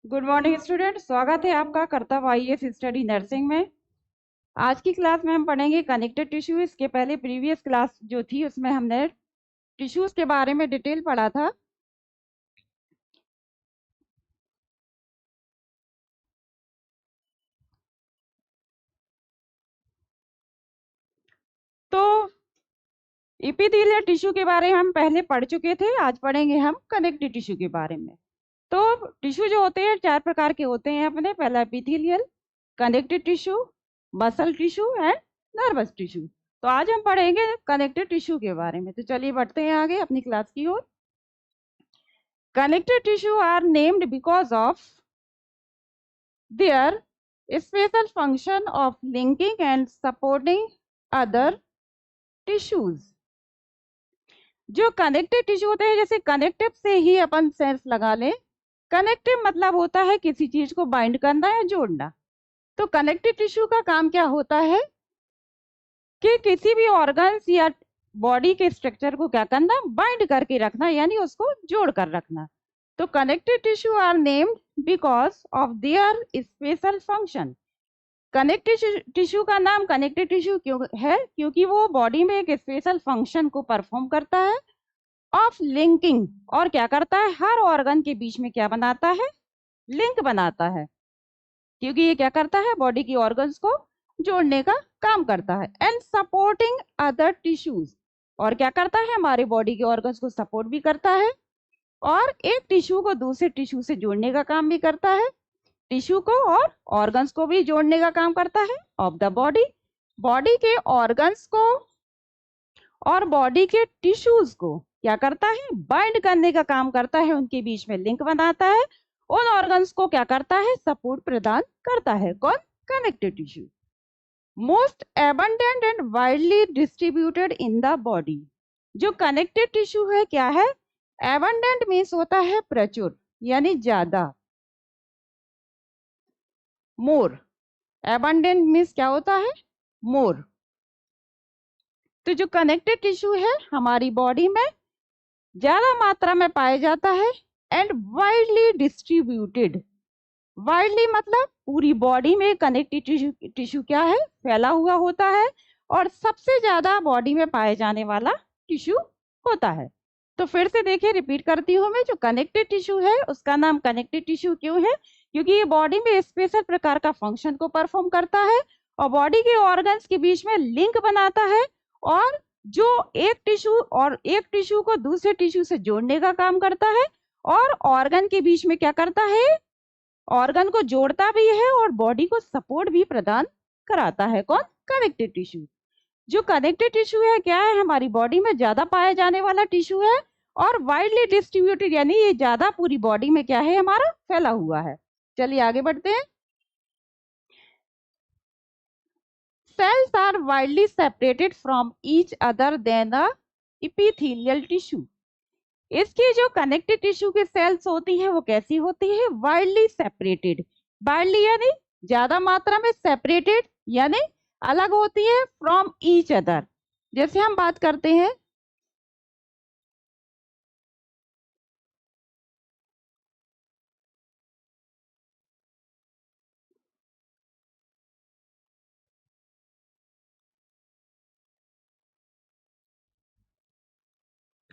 Good morning student, स्वागत है आपका कर्तव्य आईएएस स्टडी नर्सिंग में। आज की क्लास में हम पढ़ेंगे कनेक्टेड टिश्यू। इसके पहले प्रीवियस क्लास जो थी उसमें हमने टिश्यूज के बारे में डिटेल पढ़ा था। तो एपिथेलियल टिश्यू के बारे में हम पहले पढ़ चुके थे, आज पढ़ेंगे हम कनेक्टिव टिश्यू के बारे में। तो टिश्यू जो होते हैं 4 प्रकार के होते हैं अपने। पहला epithelial, connective tissue, muscle tissue and nervous tissue. तो आज हम पढ़ेंगे कनेक्टिव टिश्यू के बारे में। तो चलिए बढ़ते हैं आगे अपनी क्लास की ओर। Connective tissue are named because of their special function of linking and supporting other tissues। जो कनेक्टिव टिश्यू होते हैं, जैसे कनेक्टिव से ही अपन सेंस लगा लें। कनेक्टिव मतलब होता है किसी चीज को बाइंड करना या जोड़ना। तो कनेक्टिव टिश्यू का काम क्या होता है कि किसी भी ऑर्गन्स या बॉडी के स्ट्रक्चर को क्या करना, बाइंड करके रखना, यानी उसको जोड़ कर रखना। तो connective tissue are named because of their special function. Connective tissue का नाम कनेक्टिव टिश्यू क्यों है? क्योंकि वो बॉडी में एक स्पेशल फंक्शन को परफॉर्म करता है ऑफ लिंकिंग। और क्या करता है? हर ऑर्गन के बीच में क्या बनाता है? लिंक बनाता है। क्योंकि ये क्या करता है? बॉडी की ऑर्गन्स को जोड़ने का काम करता है। एंड सपोर्टिंग अदर टिश्यूज, और क्या करता है? हमारे बॉडी के ऑर्गन्स को सपोर्ट भी करता है और एक टिश्यू को दूसरे टिश्यू से जोड़ने का काम भी करता है। टिश्यू को और ऑर्गन्स को भी जोड़ने का काम करता है ऑफ द बॉडी। बॉडी के ऑर्गन्स को और बॉडी के टिश्यूज को क्या करता है? बाइंड करने का काम करता है, उनके बीच में लिंक बनाता है, उन ऑर्गन्स को क्या करता है? सपोर्ट प्रदान करता है। कौन? Connective tissue. Most abundant and widely distributed in the body. जो कनेक्टिव टिश्यू है क्या है? एबंडेंट मीन्स होता है प्रचुर, यानी ज्यादा। मोर, एबंडेंट मीन्स क्या होता है? मोर। तो जो कनेक्टिव टिश्यू है हमारी बॉडी में ज्यादा मात्रा में पाया जाता है एंड वाइडली डिस्ट्रीब्यूटेड। वाइडली मतलब पूरी बॉडी में कनेक्टिव टिश्यू क्या है? फैला हुआ होता है और सबसे ज्यादा बॉडी में पाए जाने वाला टिश्यू होता है। तो फिर से देखिए, रिपीट करती हूँ मैं। जो कनेक्टिव टिश्यू है उसका नाम कनेक्टिव टिश्यू क्यों है? क्योंकि ये बॉडी में स्पेशल प्रकार का फंक्शन को परफॉर्म करता है और बॉडी के ऑर्गन्स के बीच में लिंक बनाता है, और जो एक टिश्यू को दूसरे टिश्यू से जोड़ने का काम करता है और ऑर्गन के बीच में क्या करता है? ऑर्गन को जोड़ता भी है और बॉडी को सपोर्ट भी प्रदान कराता है। कौन? Connective tissue. जो कनेक्टिव टिश्यू है क्या है? हमारी बॉडी में ज्यादा पाया जाने वाला टिश्यू है और वाइडली डिस्ट्रीब्यूटेड, यानी ये ज्यादा पूरी बॉडी में क्या है? हमारा फैला हुआ है। चलिए आगे बढ़ते हैं। Cells are widely separated from each other than the epithelial tissue. इसकी जो कनेक्टिव टिश्यू की सेल्स होती है वो कैसी होती है? Widely separated. वाइडली यानी ज्यादा मात्रा में, सेपरेटेड यानी अलग होती है, फ्रॉम ईच अदर। जैसे हम बात करते हैं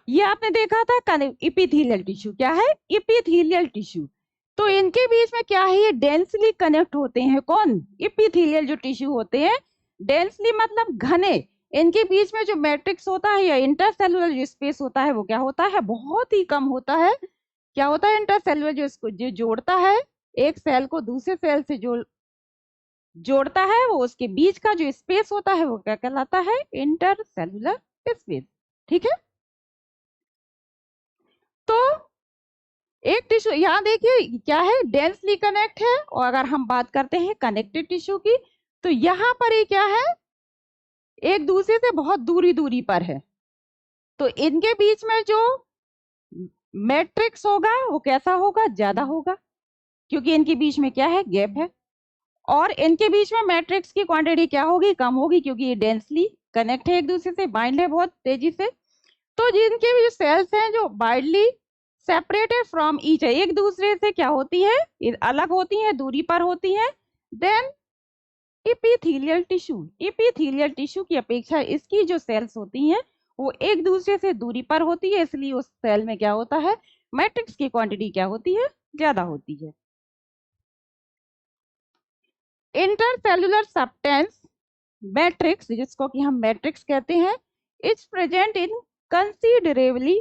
ये आपने देखा था एपिथेलियल टिश्यू क्या है? Epithelial tissue. तो इनके बीच में क्या है? ये डेंसली कनेक्ट होते हैं। कौन? एपिथेलियल जो टिश्यू होते हैं, डेंसली मतलब घने। इनके बीच में जो मैट्रिक्स होता है या इंटरसेलुलर जो स्पेस होता है वो क्या होता है? बहुत ही कम होता है। क्या होता है? इंटरसेलुलर जो इसको जो जोड़ता है, एक सेल को दूसरे सेल से जोड़ता है, वो उसके बीच का जो स्पेस होता है वो क्या कहलाता है? Intercellular space. ठीक है। तो एक टिश्यू यहाँ देखिए क्या है? डेंसली कनेक्ट है। और अगर हम बात करते हैं कनेक्टिव टिश्यू की, तो यहाँ पर ये क्या है? एक दूसरे से बहुत दूरी दूरी पर है। तो इनके बीच में जो मैट्रिक्स होगा वो कैसा होगा? ज्यादा होगा, क्योंकि इनके बीच में क्या है? गैप है। और इनके बीच में मैट्रिक्स की क्वांटिटी क्या होगी? कम होगी, क्योंकि ये डेंसली कनेक्ट है, एक दूसरे से बाइंड है बहुत तेजी से। तो जिनके भी जो सेल्स हैं जो वाइडली सेपरेटेड फ्रॉम ईच, एक दूसरे से क्या होती है, अलग होती है, दूरी पर होती है। Then epithelial tissue, epithelial tissue की अपेक्षा इसकी जो सेल्स होती हैं वो एक दूसरे से दूरी पर होती है, इसलिए उस सेल में क्या होता है, मैट्रिक्स की क्वांटिटी क्या होती है, ज्यादा होती है। इंटरसेल्युलर सब्सटेंस मैट्रिक्स, जिसको कि हम मैट्रिक्स कहते हैं, is present in considerably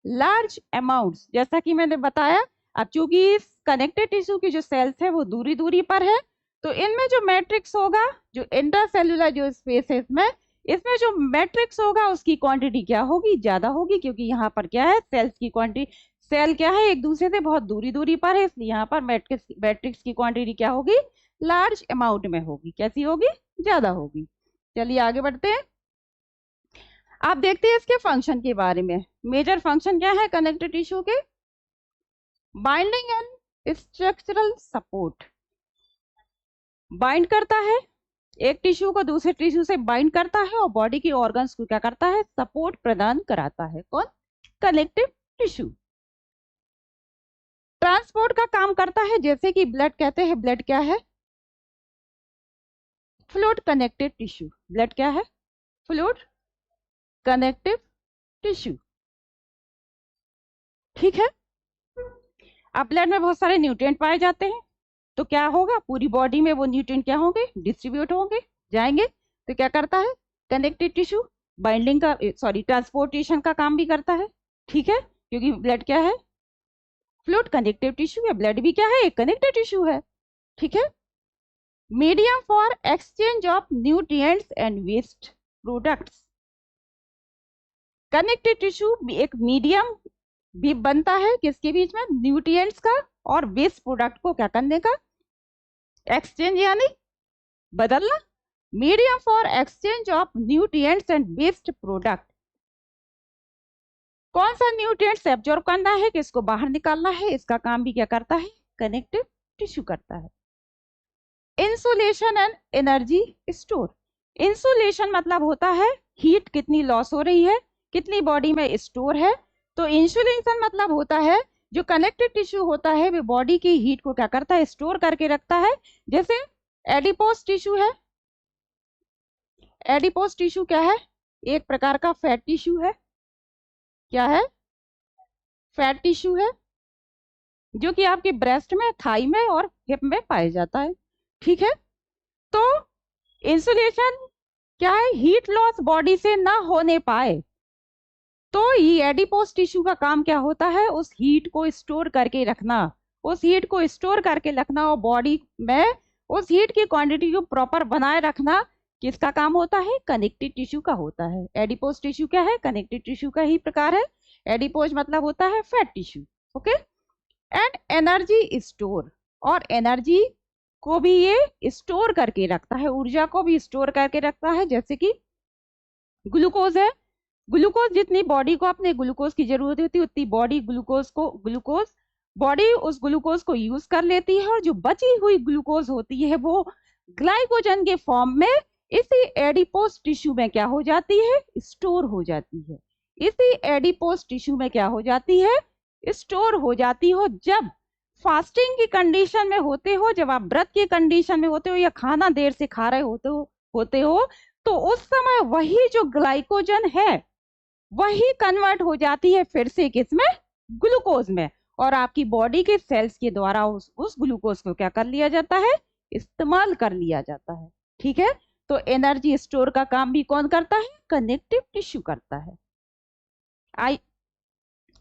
large amounts, जैसा कि मैंने बताया। अब चूंकि इस कनेक्टेड टिश्यू की जो सेल्स है वो दूरी दूरी पर है, तो इनमें जो मैट्रिक्स होगा, जो इंटरसेल्युलर जो स्पेस है इसमें जो मैट्रिक्स होगा उसकी क्वांटिटी क्या होगी, ज्यादा होगी, क्योंकि यहाँ पर क्या है, सेल्स की क्वांटिटी, सेल क्या है, एक दूसरे से बहुत दूरी दूरी पर है, इसलिए यहाँ पर मैट्रिक्स की क्वांटिटी क्या होगी, लार्ज अमाउंट में होगी। कैसी होगी, ज्यादा होगी। चलिए आगे बढ़ते हैं। आप देखते हैं इसके फंक्शन के बारे में। मेजर फंक्शन क्या है कनेक्टिव टिश्यू के, binding and structural support, bind करता है, एक टिश्यू को दूसरे टिश्यू से बाइंड करता है और बॉडी के ऑर्गन्स को क्या करता है, सपोर्ट प्रदान कराता है। कौन, कनेक्टिव टिश्यू। ट्रांसपोर्ट का काम करता है, जैसे कि ब्लड कहते हैं, ब्लड क्या है, फ्लूइड कनेक्टिव टिश्यू, ब्लड क्या है, फ्लूइड कनेक्टिव टिश्यू, ठीक है। अब ब्लड में बहुत सारे न्यूट्रिएंट पाए जाते हैं, तो क्या होगा, पूरी बॉडी में वो न्यूट्रिएंट क्या होंगे, डिस्ट्रीब्यूट होंगे, जाएंगे, तो क्या करता है, कनेक्टिव टिश्यू बाइंडिंग का, सॉरी, ट्रांसपोर्टेशन का काम भी करता है, ठीक है, क्योंकि ब्लड क्या है, फ्लूइड कनेक्टिव टिश्यू है, ब्लड भी क्या है, एक कनेक्टिव टिश्यू है, ठीक है। Medium for exchange of nutrients and waste products, connective tissue एक मीडियम भी बनता है, किसके बीच में, न्यूट्रिएंट्स का और वेस्ट प्रोडक्ट को क्या करने का, एक्सचेंज यानी बदलना, medium for exchange of nutrients and waste product. कौन सा न्यूट्रिएंट्स एब्जॉर्ब करना है, किसको बाहर निकालना है, इसका काम भी क्या करता है, कनेक्टिव टिश्यू करता है। Insulation and energy store, insulation मतलब होता है हीट कितनी लॉस हो रही है, कितनी बॉडी में स्टोर है, तो इंसुलेशन मतलब होता है जो कनेक्टिव टिश्यू होता है वो बॉडी की हीट को क्या करता है, स्टोर करके रखता है। जैसे एडिपोज टिश्यू है, एडिपोज टिश्यू क्या है, एक प्रकार का फैट टिश्यू है, क्या है, फैट टिश्यू है, जो कि आपके ब्रेस्ट में, थाई में और हिप में पाया जाता है, ठीक है। तो इंसुलेशन क्या है, हीट लॉस बॉडी से ना होने पाए, तो ये एडिपोज टिश्यू का काम क्या होता है, उस हीट को स्टोर करके रखना, उस हीट को स्टोर करके रखना और बॉडी में उस हीट की क्वांटिटी को प्रॉपर बनाए रखना, किसका काम होता है, कनेक्टिव टिश्यू का होता है। एडिपोज टिश्यू क्या है, कनेक्टिव टिश्यू का ही प्रकार है। एडिपोज मतलब होता है fat tissue, okay. And energy store, और एनर्जी को भी ये स्टोर करके रखता है, ऊर्जा को भी स्टोर करके रखता है। जैसे कि ग्लूकोज है, ग्लूकोज जितनी बॉडी को अपने ग्लूकोज की जरूरत होती है उतनी बॉडी बॉडी उस ग्लूकोज को यूज कर लेती है, और जो बची हुई ग्लूकोज होती है वो ग्लाइकोजन के फॉर्म में इसी एडिपोज टिश्यू में क्या हो जाती है, स्टोर हो जाती है। इसी एडिपोज टिश्यू में क्या हो जाती है, स्टोर हो जाती हो। जब फास्टिंग की कंडीशन में होते हो, जब आप व्रत की कंडीशन में होते हो या खाना देर से खा रहे होते हो तो उस समय वही जो ग्लाइकोजन है वही कन्वर्ट हो जाती है फिर से किसमें, ग्लूकोज में, और आपकी बॉडी के सेल्स के द्वारा उस ग्लूकोज को क्या कर लिया जाता है, इस्तेमाल कर लिया जाता है, ठीक है। तो एनर्जी स्टोर का काम भी कौन करता है, कनेक्टिव टिश्यू करता है।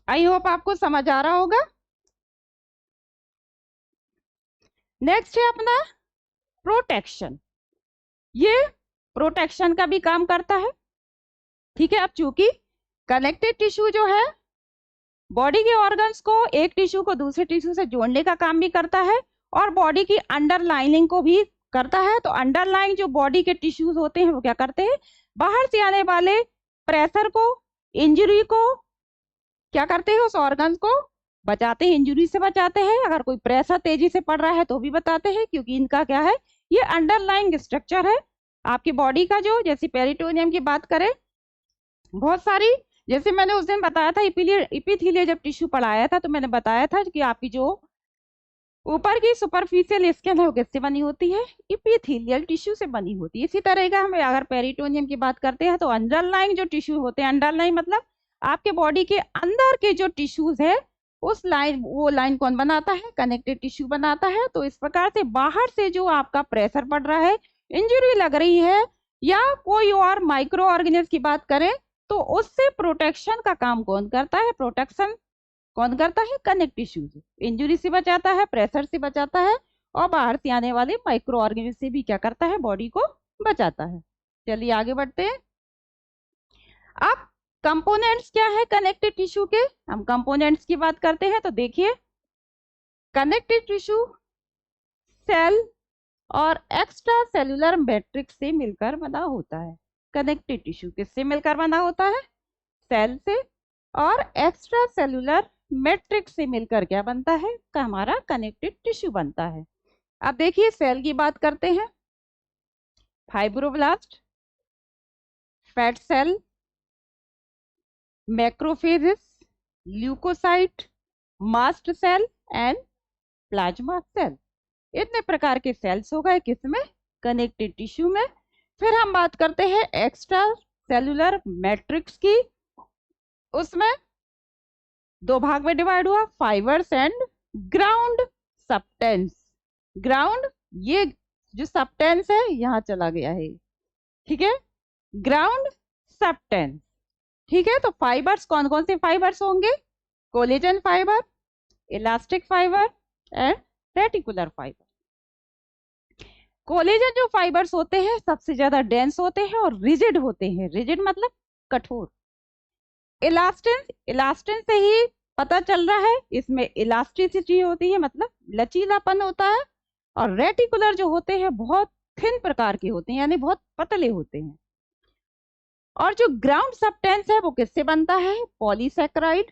आई होप आपको समझ आ रहा होगा। नेक्स्ट है अपना प्रोटेक्शन, ये प्रोटेक्शन का भी काम करता है, ठीक है। अब चूंकि कनेक्टिव टिश्यू जो है बॉडी के ऑर्गन्स को, एक टिश्यू को दूसरे टिश्यू से जोड़ने का काम भी करता है और बॉडी की अंडरलाइनिंग को भी करता है। तो अंडरलाइन जो बॉडी के टिश्यूज होते हैं वो क्या करते हैं, बाहर से आने वाले प्रेशर को, इंजरी को क्या करते हैं, उस ऑर्गन्स को बचाते हैं, इंजरी से बचाते हैं। अगर कोई प्रेशर तेजी से पड़ रहा है तो भी बताते हैं, क्योंकि इनका क्या है, ये अंडरलाइंग स्ट्रक्चर है आपकी बॉडी का। जो जैसे पेरिटोनियम की बात करें, बहुत सारी जैसे मैंने उस दिन बताया था इपिथीलियल जब टिश्यू पढ़ाया था तो मैंने बताया था कि आपकी जो ऊपर की सुपरफिशियल स्किन है वो किससे बनी होती है, इपिथेलियल टिश्यू से बनी होती है। इसी तरह का हमें अगर पेरिटोनियम की बात करते हैं तो अंडरलाइंग जो टिश्यू होते हैं, अंडरलाइंग मतलब आपके बॉडी के अंदर के जो टिश्यूज है उस लाइन, वो लाइन कौन बनाता है, कनेक्टिव टिश्यू बनाता है। तो इस प्रकार से बाहर से जो आपका प्रेशर पड़ रहा है, इंजरी लग रही है या कोई और माइक्रो ऑर्गेनिज्म की बात करें तो उससे प्रोटेक्शन का काम कौन करता है, प्रोटेक्शन कौन करता है, कनेक्टिव टिश्यूज। इंजुरी से बचाता है, प्रेशर से बचाता है और बाहर से आने वाले माइक्रो ऑर्गेनिज्म से भी क्या करता है, बॉडी को बचाता है। चलिए आगे बढ़ते हैं। अब कंपोनेंट्स क्या है कनेक्टिव टिश्यू के, हम कंपोनेंट्स की बात करते हैं तो देखिए कनेक्टिव टिश्यू सेल और एक्स्ट्रा सेलुलर मैट्रिक्स से मिलकर बना होता है। कनेक्टिव टिश्यू किससे मिलकर बना होता है, सेल से और एक्स्ट्रा सेलुलर मैट्रिक्स से मिलकर क्या बनता है, का हमारा कनेक्टिव टिश्यू बनता है। अब देखिए सेल की बात करते हैं, fibroblast, fat cell, macrophages, leucocyte, mast cell and plasma cell. इतने प्रकार के सेल्स हो गए किसमें, कनेक्टिव टिश्यू में। फिर हम बात करते हैं एक्स्ट्रा सेलुलर मैट्रिक्स की, उसमें दो भाग में डिवाइड हुआ, fibres and ground substance. Ground, ये जो सब्सटेंस है यहां चला गया है, ठीक है, ग्राउंड सब्सटेंस, ठीक है। तो फाइबर्स कौन कौन से फाइबर्स होंगे, collagen fibre, elastic fibre and reticular fibre. Collagen जो फाइबर्स होते हैं सबसे ज्यादा डेंस होते हैं और रिजिड होते हैं, रिजिड मतलब कठोर। इलास्टिन, इलास्टिन से ही पता चल रहा है, इसमें इलास्टिसिटी होती है मतलब लचीलापन होता है। और रेटिकुलर जो होते हैं बहुत थिन प्रकार के होते हैं, यानी बहुत पतले होते हैं। और जो ग्राउंड सब्सटेंस है वो किससे बनता है, पॉलीसैकेराइड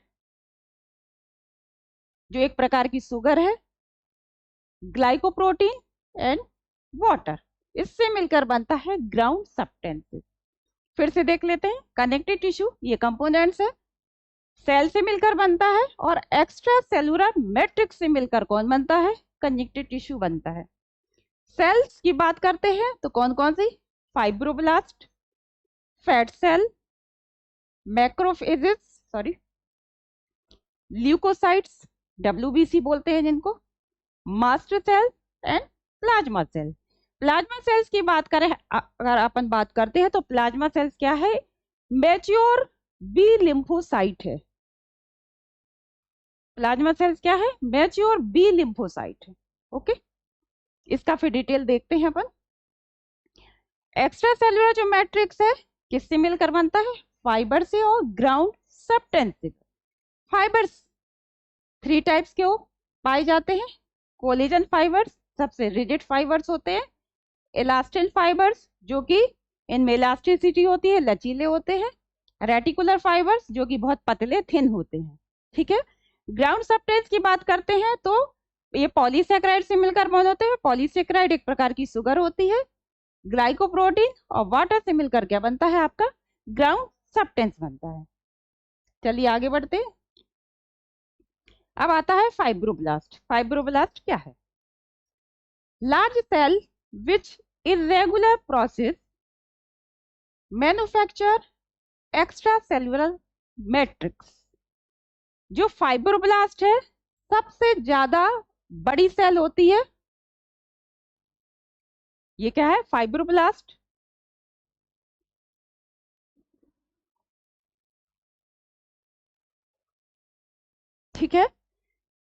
जो एक प्रकार की शुगर है, ग्लाइकोप्रोटीन एंड वाटर, इससे मिलकर बनता है ग्राउंड सब्सटेंसेस। फिर से देख लेते हैं, कनेक्टिव टिश्यू ये कंपोनेंट्स है, सेल से मिलकर बनता है और एक्स्ट्रा सेलुलर मैट्रिक्स से मिलकर कौन बनता है, कनेक्टिव टिश्यू बनता है। सेल्स की बात करते हैं तो कौन कौन सी, fibroblast, fat cell, macrophages, sorry leucocytes, WBC बोलते हैं जिनको, mast cell and plasma cell. Plasma cells की बात करें, अगर अपन बात करते हैं तो प्लाज्मा सेल्स क्या है, मैच्योर बी लिम्फोसाइट है। प्लाज्मा सेल्स क्या है, मैच्योर बी लिम्फोसाइट है, ओके। इसका फिर डिटेल देखते हैं अपन। एक्स्ट्रा सेलुलर जो मैट्रिक्स है किससे मिलकर बनता है, फाइबर से और ग्राउंड सब्सटेंस से। फाइबर्स 3 टाइप्स के पाए जाते हैं, कोलेजन फाइबर्स सबसे रिजिड फाइबर्स होते हैं, इलास्टिन फाइबर्स जो कि इनमें इलास्टिसिटी होती है, लचीले होते हैं, रेटिकुलर फाइबर्स जो कि बहुत पतले थिन होते हैं, ठीक है। ग्राउंड सब्सटेंस की बात करते हैं तो ये पॉलीसैकेराइड से मिलकर बने होते हैं। पॉलीसैकेराइड एक प्रकार की शुगर होती है, ग्लाइकोप्रोटीन और वाटर से मिलकर क्या बनता है, आपका ग्राउंड सब्सटेंस बनता है। चलिए आगे बढ़ते हैं। अब आता है फाइब्रोब्लास्ट। फाइब्रोब्लास्ट क्या है, large cell which irregular process manufacture extra cellular matrix. जो फाइब्रोब्लास्ट है सबसे ज्यादा बड़ी सेल होती है, ये क्या है, फाइब्रोब्लास्ट। ठीक है,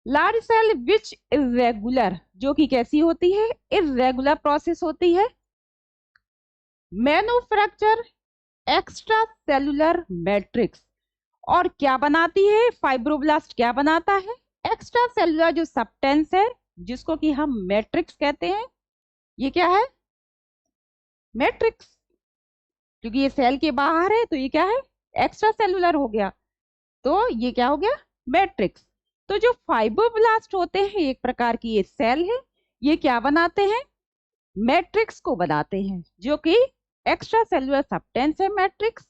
लार्ज सेल विच इरेगुलर जो कि कैसी होती है, इरेगुलर प्रोसेस होती है, मैन्युफैक्चर एक्स्ट्रा सेलुलर मैट्रिक्स। और क्या बनाती है, फाइब्रोब्लास्ट क्या बनाता है, एक्स्ट्रा सेलुलर जो सब्सटेंस है जिसको कि हम मैट्रिक्स कहते हैं, ये क्या है, मैट्रिक्स। क्योंकि ये सेल के बाहर है तो ये क्या है, एक्स्ट्रा सेलुलर हो गया, तो ये क्या हो गया, मैट्रिक्स। तो जो फाइब्रोब्लास्ट होते हैं एक प्रकार की ये सेल है, ये क्या बनाते हैं, मैट्रिक्स को बनाते हैं जो कि एक्स्ट्रा सेलुलर सब्सटेंस है matrix,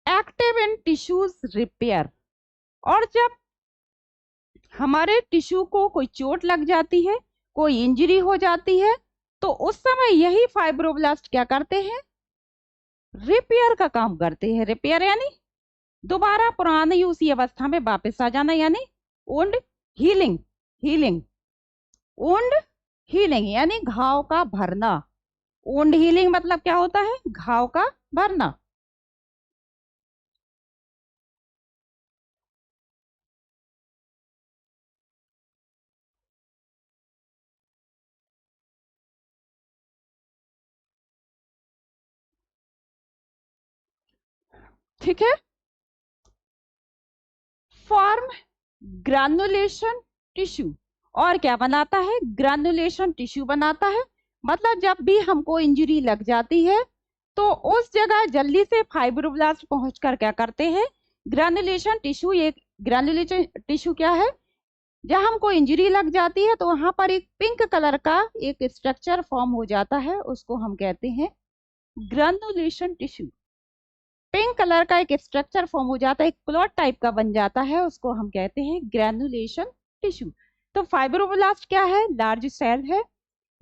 active in tissues repair. और जब हमारे टिश्यू को कोई चोट लग जाती है, कोई इंजरी हो जाती है, तो उस समय यही फाइब्रोब्लास्ट क्या करते हैं, रिपेयर का काम करते हैं। रिपेयर यानी दोबारा पुरानी उसी अवस्था में वापस आ जाना, यानी wound healing. Healing, wound healing यानी घाव का भरना। वुंड हीलिंग मतलब क्या होता है, घाव का भरना। ठीक है। Form granulation tissue. और क्या बनाता है, ग्रैनुलेशन टिश्यू बनाता है। मतलब जब भी हमको इंजरी लग जाती है तो उस जगह जल्दी से फाइब्रोब्लास्ट पहुंचकर क्या करते हैं, ग्रैनुलेशन टिश्यू। ये ग्रैनुलेशन टिश्यू क्या है, जहां हमको इंजरी लग जाती है तो वहां पर एक पिंक कलर का एक स्ट्रक्चर फॉर्म हो जाता है, उसको हम कहते हैं ग्रैनुलेशन टिश्यू। पिंक कलर का एक स्ट्रक्चर फॉर्म हो जाता है, एक क्लॉट टाइप का बन जाता है, उसको हम कहते हैं ग्रैनुलेशन टिश्यू। तो फाइब्रोब्लास्ट क्या है, लार्ज सेल है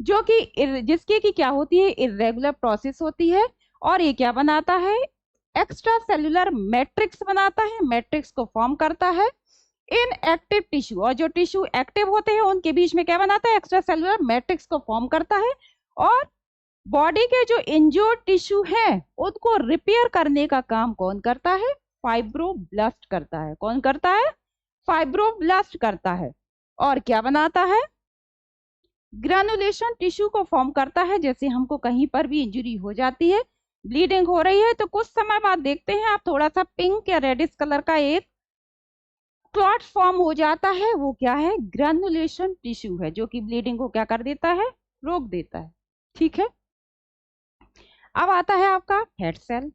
जो कि जिसकी की क्या होती है, इरेगुलर प्रोसेस होती है। और ये क्या बनाता है, एक्स्ट्रा सेलुलर मैट्रिक्स बनाता है, मैट्रिक्स को फॉर्म करता है इन एक्टिव टिश्यू। और जो टिश्यू एक्टिव होते हैं उनके बीच में क्या बनाता है, एक्स्ट्रा सेलुलर मैट्रिक्स को फॉर्म करता है। और बॉडी के जो इंजर्ड टिश्यू है उनको रिपेयर करने का काम कौन करता है, फाइब्रोब्लास्ट करता है। कौन करता है, फाइब्रोब्लास्ट करता है। और क्या बनाता है, ग्रैनुलेशन टिश्यू को फॉर्म करता है। जैसे हमको कहीं पर भी इंजरी हो जाती है, ब्लीडिंग हो रही है, तो कुछ समय बाद देखते हैं आप थोड़ा सा पिंक या रेडिश कलर का एक क्लॉट फॉर्म हो जाता है, वो क्या है, ग्रैनुलेशन टिश्यू है, जो कि ब्लीडिंग को क्या कर देता है, रोक देता है। ठीक है। अब आता है आपका फैट सेल,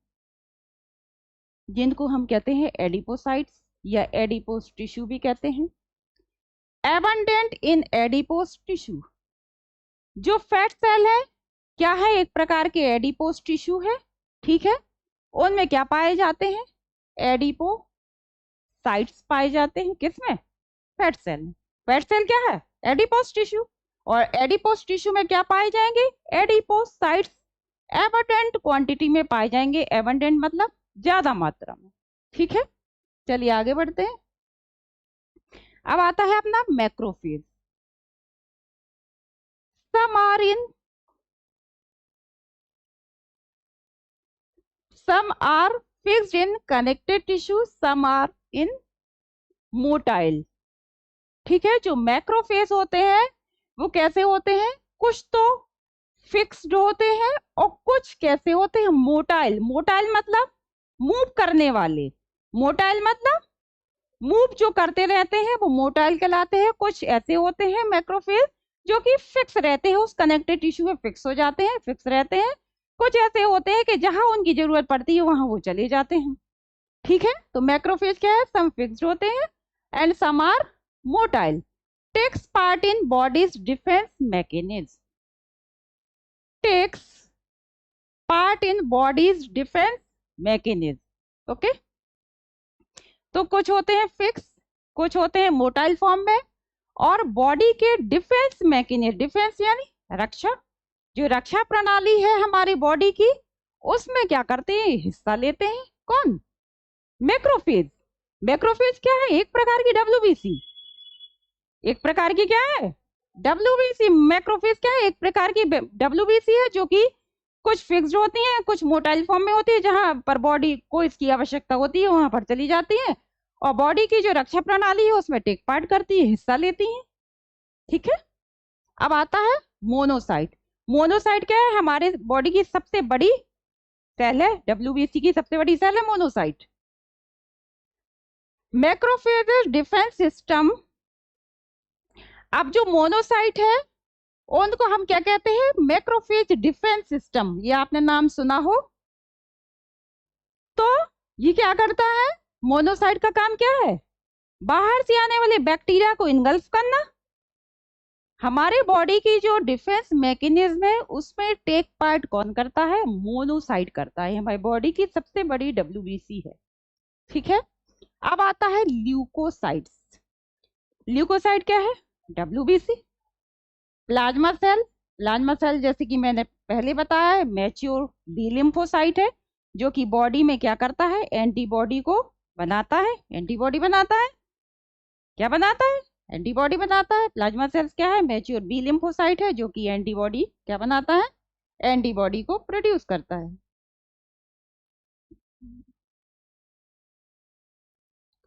जिनको हम कहते हैं एडिपोसाइट्स या एडिपोस टिश्यू भी कहते हैं। एबंडेंट इन एडिपोस टिश्यू। जो फैट सेल है क्या है, एक प्रकार के एडिपोस टिश्यू है। ठीक है। उनमें क्या पाए जाते हैं, एडिपोसाइट्स पाए जाते हैं। किसमें, फैट सेल में। फैट सेल क्या है, एडिपोस टिश्यू। और एडिपोस टिश्यू में क्या पाए जाएंगे, एडिपोसाइट्स एबंडेंट क्वांटिटी में पाए जाएंगे। एबंडेंट मतलब ज्यादा मात्रा में। ठीक है। चलिए आगे बढ़ते हैं। अब आता है अपना macrophage. Some are in some are fixed in connected tissue, some are in motile। ठीक है। जो मैक्रोफेज होते हैं वो कैसे होते हैं, कुछ तो फिक्स्ड होते हैं और कुछ कैसे होते हैं, मोटाइल। मोटाइल मतलब मूव करने वाले। मोटाइल मतलब मूव जो करते रहते हैं वो मोटाइल कहलाते हैं। कुछ ऐसे होते हैं मैक्रोफेज जो कि फिक्स रहते हैं, उस कनेक्टेड टिश्यू में फिक्स हो जाते हैं, फिक्स रहते हैं। कुछ ऐसे होते हैं कि जहां उनकी जरूरत पड़ती है वहां वो चले जाते हैं। ठीक है। तो मैक्रोफेज क्या है, सम फिक्स्ड होते हैं and some are motile. Takes part in body's defence mechanism. Takes part in body's defence mechanism. Okay. तो कुछ होते हैं फिक्स, कुछ होते हैं मोटाइल फॉर्म में। और बॉडी के डिफेंस मैकेनिज्म, डिफेंस यानी रक्षा, जो रक्षा प्रणाली है हमारी बॉडी की, उसमें क्या करते हैं, हिस्सा लेते हैं। कौन, मैक्रोफेज। मैक्रोफेज क्या है, एक प्रकार की डब्ल्यूबीसी। एक प्रकार की क्या है, डब्ल्यूबीसी। मैक्रोफेज क्या है, एक प्रकार की डब्ल्यूबीसी है, जो कि कुछ फिक्स्ड होती है, कुछ मोटाइल फॉर्म में होती है, जहां पर बॉडी को इसकी आवश्यकता होती है वहां पर चली जाती है। और बॉडी की जो रक्षा प्रणाली है उसमें टेक पार्ट करती है, हिस्सा लेती है। ठीक है। अब आता है मोनोसाइट। मोनोसाइट क्या है, हमारे बॉडी की सबसे बड़ी सेल है, डब्ल्यूबीसी की सबसे बड़ी सेल है मोनोसाइट। Macrophage defence system. अब जो मोनोसाइट है उनको हम क्या कहते हैं, मैक्रोफेज डिफेंस सिस्टम। ये आपने नाम सुना हो। तो ये क्या करता है, मोनोसाइट का काम क्या है, बाहर से आने वाले बैक्टीरिया को इनगल्फ करना, हमारे बॉडी की जो डिफेंस मैकेनिज्म है उसमें टेक पार्ट कौन करता है? मोनोसाइट करता है। हमारी बॉडी की सबसे बड़ी WBC है। ठीक है, अब आता है ल्यूकोसाइट्स। ल्यूकोसाइट क्या है? WBC। Plasma cell, plasma cell जैसे कि मैंने पहले बताया है मैच्योर बी लिम्फोसाइट है, जो कि बॉडी में क्या करता है? एंटीबॉडी को बनाता है। एंटीबॉडी बनाता है, क्या बनाता है? एंटीबॉडी बनाता है। प्लाज्मा सेल्स क्या है? मैच्योर बी लिम्फोसाइट है, जो कि एंटीबॉडी क्या बनाता है? एंटीबॉडी को प्रोड्यूस करता है।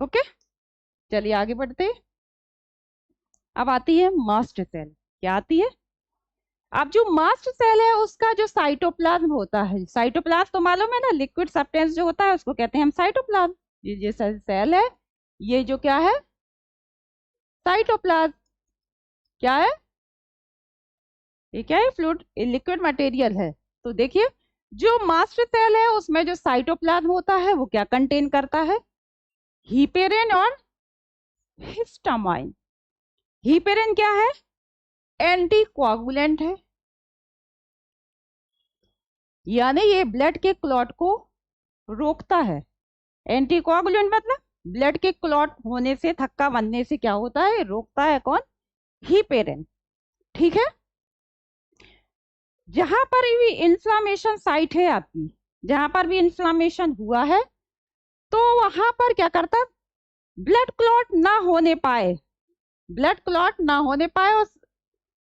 ओके, चलिए आगे बढ़ते हैं। अब आती है मास्ट सेल। क्या आती है? अब जो मास्ट सेल है उसका जो साइटोप्लाज्म होता है, साइटोप्लाज्म तो मालूम है ना, लिक्विड सब्सटेंस जो होता है उसको कहते हैं हम साइटोप्लाज्म। ये सेल है, ये जो क्या है? साइटोप्लाज्म। क्या है? ये क्या है? फ्लूइड, लिक्विड मटेरियल है। तो देखिए, जो मास्ट सेल है उसमें जो साइटोप्लाज्म होता है वो क्या कंटेन करता है? हीपेरिन और हिस्टामाइन। हीपेरिन क्या है? एंटीकोआगुलेंट है, यानी ये ब्लड के क्लॉट को रोकता है। एंटीकोआगुलेंट मतलब ब्लड के क्लॉट होने से, थक्का बनने से क्या होता है? रोकता है। कौन? हीपेरिन। ठीक है, जहां पर भी इंफ्लामेशन साइट है आपकी, जहां पर भी इंफ्लामेशन हुआ है तो वहां पर क्या करता है? ब्लड क्लॉट ना होने पाए, ब्लड क्लॉट ना होने पाए और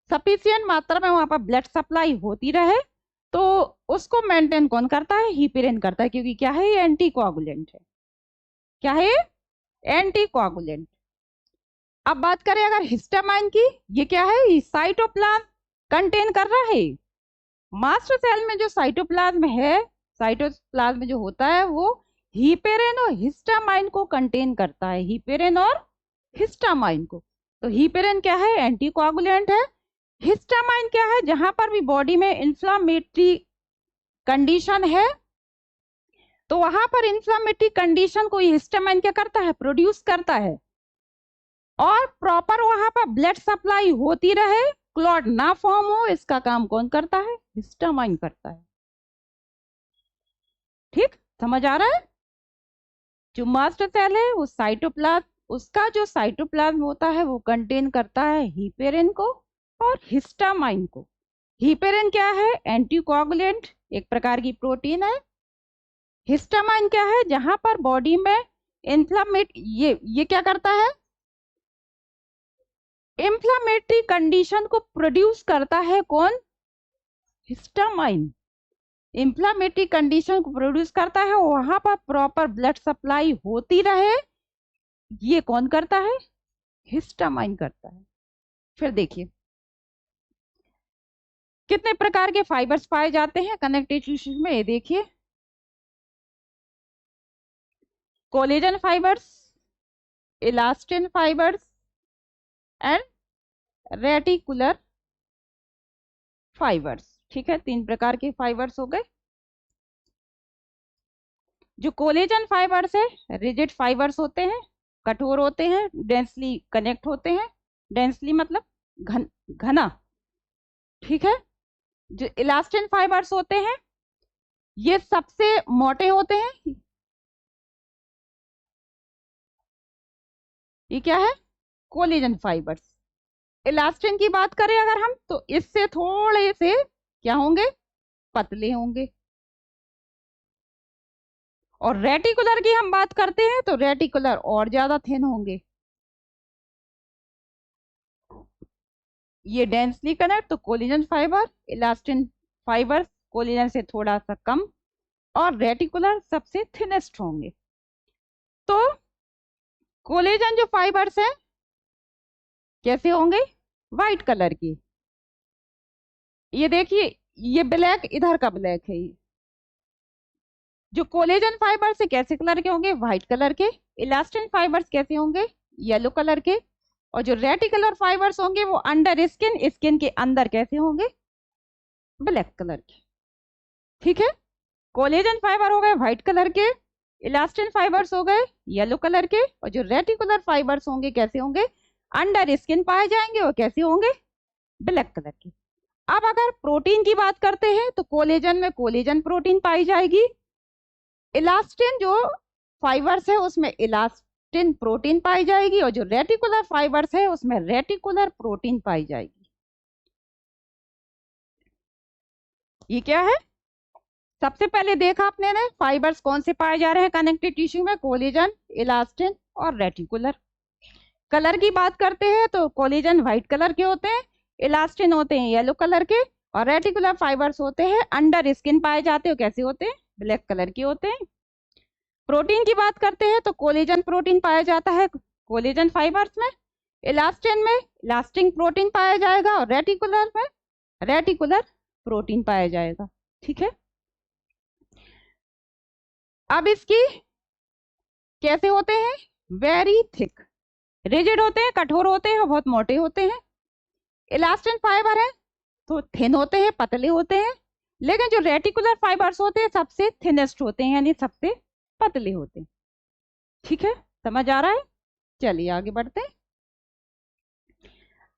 सफिशियंट मात्रा में वहां पर ब्लड सप्लाई होती रहे, तो उसको मेंटेन कौन करता है? हीपेरिन करता है, क्योंकि क्या है? ये एंटीकोआगुलेंट है। क्या है? एंटीकोआगुलेंट। अब बात करें अगर हिस्टामाइन की, ये क्या है? ये साइटोप्लाज्म कंटेन कर रहा है। मास्टर सेल में जो साइटोप्लाज्म है, साइटोप्लाज्म जो होता है वो हीपेरिन और हिस्टामाइन को कंटेन करता है। हीपेरिन और हिस्टामाइन को। तो हीपेरिन क्या है? एंटीकोआगुलेंट है। हिस्टामाइन क्या है? जहां पर भी बॉडी में इंफ्लामेटरी कंडीशन है तो वहां पर इंफ्लामेटरी कंडीशन को हिस्टामाइन क्या करता है? प्रोड्यूस करता है, और प्रॉपर वहां पर ब्लड सप्लाई होती रहे, क्लॉट ना फॉर्म हो, इसका काम कौन करता है? हिस्टामाइन करता है। ठीक, समझ आ रहा है? जो मास्टर सेल है वो साइटोप्लाज्म, उसका जो साइटोप्लाज्म होता है वो कंटेन करता है हीपेरिन को और हिस्टामाइन को। हीपेरिन क्या है? एंटीकोआगुलेंट, एक प्रकार की प्रोटीन है। हिस्टामाइन क्या है? जहां पर बॉडी में ये क्या करता है? इंफ्लामेटरी कंडीशन को प्रोड्यूस करता है। कौन? हिस्टामाइन। इंफ्लामेटरी कंडीशन को प्रोड्यूस करता है, वहां पर प्रॉपर ब्लड सप्लाई होती रहे, ये कौन करता है? हिस्टामाइन करता है। फिर देखिए कितने प्रकार के फाइबर्स पाए जाते हैं कनेक्टिव टिश्यूज में। ये देखिए, collagen fibres, elastin fibres and reticular fibres. ठीक है, 3 प्रकार के फाइबर्स हो गए। जो कोलेजन फाइबर्स है, रिजिड फाइबर्स होते हैं, कठोर होते हैं, डेंसली कनेक्ट होते हैं। डेंसली मतलब घना। ठीक है, जो इलास्टिन फाइबर्स होते हैं ये सबसे मोटे होते हैं। ये क्या है? Collagen fibres. इलास्टिन की बात करें अगर हम, तो इससे थोड़े से क्या होंगे? पतले होंगे। और रेटिकुलर की हम बात करते हैं तो रेटिकुलर और ज्यादा थिन होंगे। ये डेंसली कनेक्ट तो collagen fibre, elastin fibre collagen से थोड़ा सा कम, और रेटिकुलर सबसे थिनेस्ट होंगे। तो कोलेजन जो फाइबर्स हैं कैसे होंगे? व्हाइट कलर की। ये देखिए, ये ब्लैक, इधर का ब्लैक है। ये जो कोलेजन फाइबर्स है कैसे कलर के होंगे? व्हाइट कलर के। इलास्टिन फाइबर्स कैसे होंगे? येलो कलर के। और जो रेटिकुलर फाइबर्स होंगे वो अंडर स्किन, स्किन के अंदर कैसे होंगे? ब्लैक कलर के। ठीक है, कोलेजन फाइबर हो गए व्हाइट कलर के, इलास्टिन फाइबर्स हो गए येलो कलर के, और जो रेटिकुलर फाइबर्स होंगे कैसे होंगे? अंडर स्किन पाए जाएंगे और कैसे होंगे? ब्लैक कलर की। अब अगर प्रोटीन की बात करते हैं तो कोलेजन में कोलेजन प्रोटीन पाई जाएगी। इलास्टिन जो फाइबर्स है उसमें इलास्टिन प्रोटीन पाई जाएगी, और जो रेटिकुलर फाइबर्स है उसमें रेटिकुलर प्रोटीन पाई जाएगी। ये क्या है? सबसे पहले देखा आपने ने फाइबर्स कौन से पाए जा रहे हैं कनेक्टिव टिश्यू में, कोलेजन, इलास्टिन और रेटिकुलर। कलर की बात करते हैं तो कोलेजन व्हाइट कलर के होते हैं, इलास्टिन होते हैं येलो कलर के, और रेटिकुलर फाइबर्स होते हैं अंडर स्किन पाए जाते हैं, कैसे होते हैं? ब्लैक कलर के होते हैं। प्रोटीन की बात करते हैं तो कोलेजन प्रोटीन पाया जाता है कोलेजन फाइबर्स में, इलास्टिन में इलास्टिन प्रोटीन पाया जाएगा, और रेटिकुलर में रेटिकुलर प्रोटीन पाया जाएगा। ठीक है, अब इसकी कैसे होते हैं? वेरी थिक, रिजिड होते हैं, कठोर होते हैं, बहुत मोटे होते हैं। इलास्टिन फाइबर है तो थिन होते हैं, पतले होते हैं। लेकिन जो रेटिकुलर फाइबर्स होते हैं सबसे थिनेस्ट होते हैं, यानी सबसे पतले होते हैं। ठीक है, समझ आ रहा है? चलिए आगे बढ़ते हैं।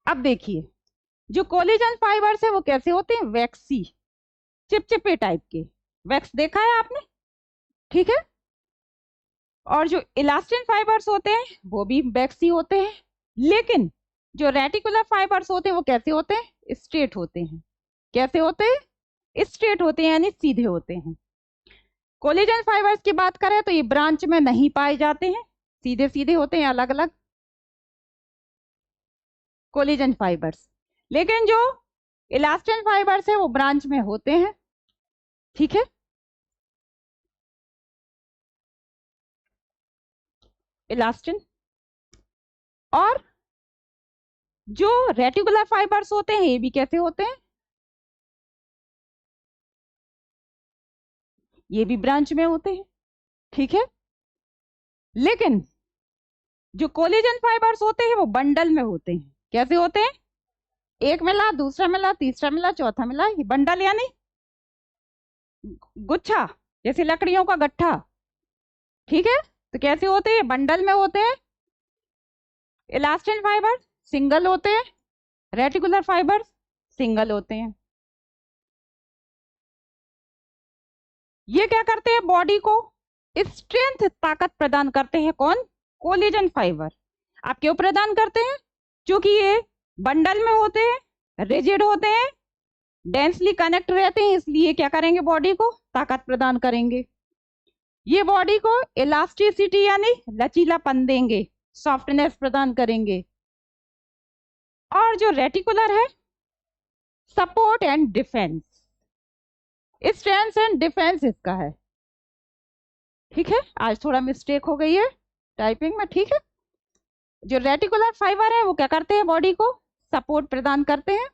अब देखिए जो कोलेजन फाइबर्स है वो कैसे होते हैं? वैक्सी, चिपचिपे टाइप के। वैक्स देखा है आपने? ठीक है, और जो इलास्टिन फाइबर्स होते हैं वो भी वैक्सी होते हैं। लेकिन जो रेटिकुलर फाइबर्स होते हैं वो कैसे होते हैं? स्ट्रेट होते हैं। कैसे होते हैं? स्ट्रेट होते हैं, यानी सीधे होते हैं। कोलेजन फाइबर्स की बात करें तो ये ब्रांच में नहीं पाए जाते हैं, सीधे सीधे होते हैं अलग अलग कोलेजन फाइबर्स। लेकिन जो इलास्टिन फाइबर्स है वो ब्रांच में होते हैं। ठीक है, इलास्टिन। और जो रेटिकुलर फाइबर्स होते हैं ये भी कैसे होते हैं? ये भी ब्रांच में होते हैं। ठीक है, लेकिन जो कोलेजन फाइबर्स होते हैं वो बंडल में होते हैं। कैसे होते हैं? एक मिला, दूसरा मिला, तीसरा मिला, चौथा मिला, ये बंडल यानी गुच्छा, जैसे लकड़ियों का गट्ठा। ठीक है, तो कैसे होते हैं? बंडल में होते हैं। इलास्टिन फाइबर सिंगल होते हैं, रेटिकुलर फाइबर सिंगल होते हैं। ये क्या करते हैं? बॉडी को स्ट्रेंथ, ताकत प्रदान करते हैं। कौन? Collagen fibre. आप क्यों प्रदान करते हैं? क्योंकि ये बंडल में होते हैं, रिजिड होते हैं, डेंसली कनेक्ट रहते हैं, इसलिए क्या करेंगे? बॉडी को ताकत प्रदान करेंगे। ये बॉडी को इलास्टिसिटी यानी लचीलापन देंगे, सॉफ्टनेस प्रदान करेंगे। और जो रेटिकुलर है, support and defence, strength and defence इसका है। ठीक है, आज थोड़ा मिस्टेक हो गई है टाइपिंग में। ठीक है, जो रेटिकुलर फाइबर है वो क्या करते हैं? बॉडी को सपोर्ट प्रदान करते हैं।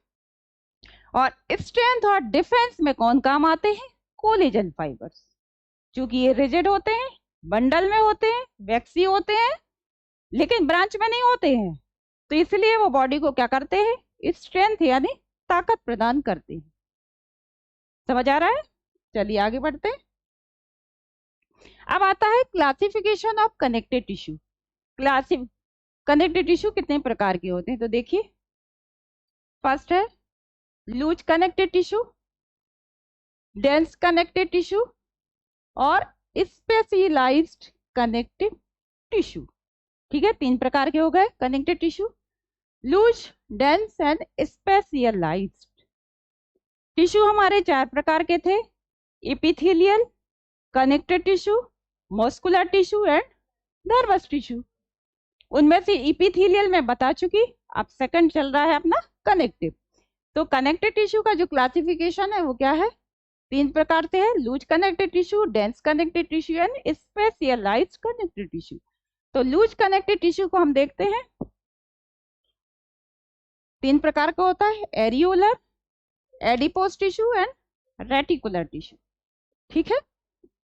और स्ट्रेंथ और डिफेंस में कौन काम आते हैं? Collagen fibres. क्योंकि ये रिजिड होते हैं, बंडल में होते हैं, वैक्सी होते हैं, लेकिन ब्रांच में नहीं होते हैं, तो इसलिए वो बॉडी को क्या करते हैं? स्ट्रेंथ यानी ताकत प्रदान करते हैं। समझ आ रहा है? चलिए आगे बढ़ते हैं। अब आता है क्लासिफिकेशन ऑफ कनेक्टेड टिश्यू। क्लासिफ कनेक्टेड टिश्यू कितने प्रकार के होते हैं? तो देखिए, फर्स्ट है loose connected tissue, dense connected tissue और स्पेशलाइज्ड कनेक्टिव टिश्यू। ठीक है, तीन प्रकार के हो गए connected tissue. Loose, dense and specialised. Tissue हमारे चार प्रकार के थे: epithelial, connected tissue, muscular tissue and nervous tissue. उनमें से इपिथेलियल में बता चुकी, अब सेकंड चल रहा है अपना कनेक्टिव। तो कनेक्टेड टिश्यू का जो क्लासिफिकेशन है वो क्या है? तीन प्रकार से है: loose connected tissue, dense connected tissue and specialised connected tissue. तो लूज कनेक्टेड टिश्यू को हम देखते हैं, तीन प्रकार का होता है: areolar, adipose tissue and reticular tissue. ठीक है,